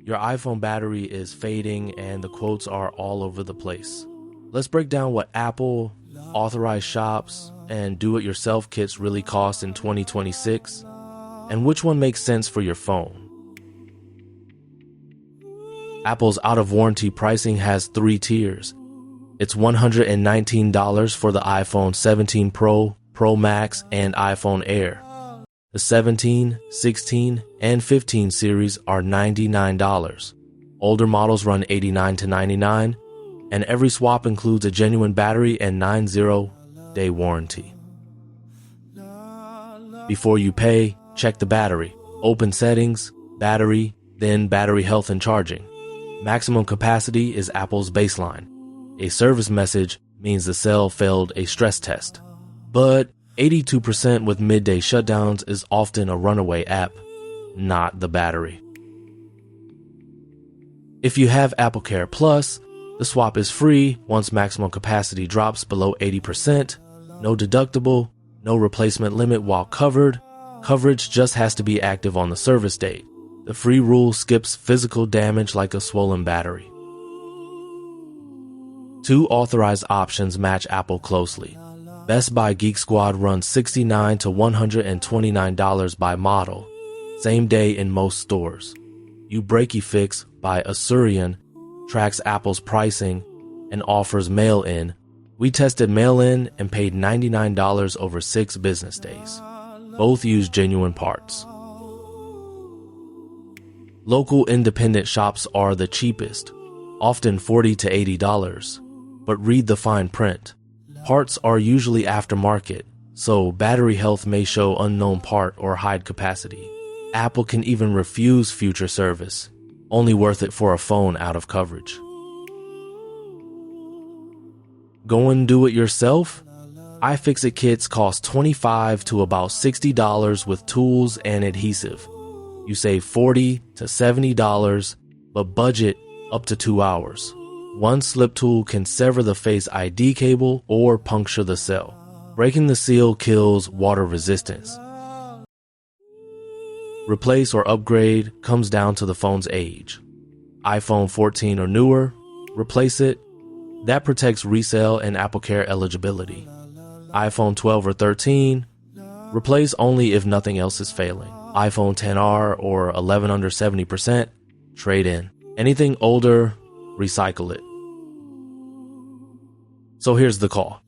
Your iPhone battery is fading and the quotes are all over the place. Let's break down what Apple-authorized shops and do-it-yourself kits really cost in 2026, and which one makes sense for your phone. Apple's out-of-warranty pricing has 3 tiers. It's $119 for the iPhone 17 Pro, Pro Max, and iPhone Air. The 17, 16, and 15 series are $99. Older models run $89 to $99, and every swap includes a genuine battery and 90-day warranty. Before you pay, check the battery. Open Settings, Battery, then Battery Health and Charging. Maximum capacity is Apple's baseline. A service message means the cell failed a stress test. But 82% with midday shutdowns is often a runaway app, not the battery. If you have AppleCare Plus, the swap is free once maximum capacity drops below 80%, no deductible, no replacement limit while covered. Coverage just has to be active on the service date. The free rule skips physical damage like a swollen battery. 2 authorized options match Apple closely. Buy Geek Squad runs $69 to $129 by model, same day in most stores. uBreakiFix by Asurion tracks Apple's pricing and offers mail-in. We tested mail-in and paid $99 over 6 business days. Both use genuine parts. Local independent shops are the cheapest, often $40 to $80, but read the fine print. Parts are usually aftermarket, so battery health may show unknown part or hide capacity. Apple can even refuse future service, only worth it for a phone out of coverage. Go and do it yourself? iFixit kits cost $25 to about $60 with tools and adhesive. You save $40 to $70, but budget up to 2 hours. One slip tool can sever the Face ID cable or puncture the cell. Breaking the seal kills water resistance. Replace or upgrade comes down to the phone's age. iPhone 14 or newer, replace it. That protects resale and AppleCare eligibility. iPhone 12 or 13, replace only if nothing else is failing. iPhone XR or 11 under 70%, trade in. Anything older, recycle it. So here's the call.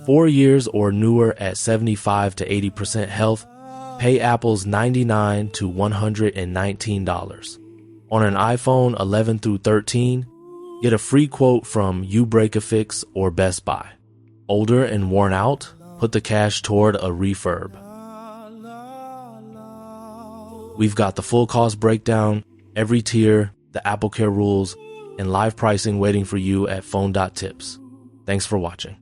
4 years or newer at 75 to 80% health, pay Apple's $99 to $119. On an iPhone 11 through 13, get a free quote from uBreakiFix or Best Buy. Older and worn out, put the cash toward a refurb. We've got the full cost breakdown, every tier, the AppleCare rules, and live pricing waiting for you at phone.tips. Thanks for watching.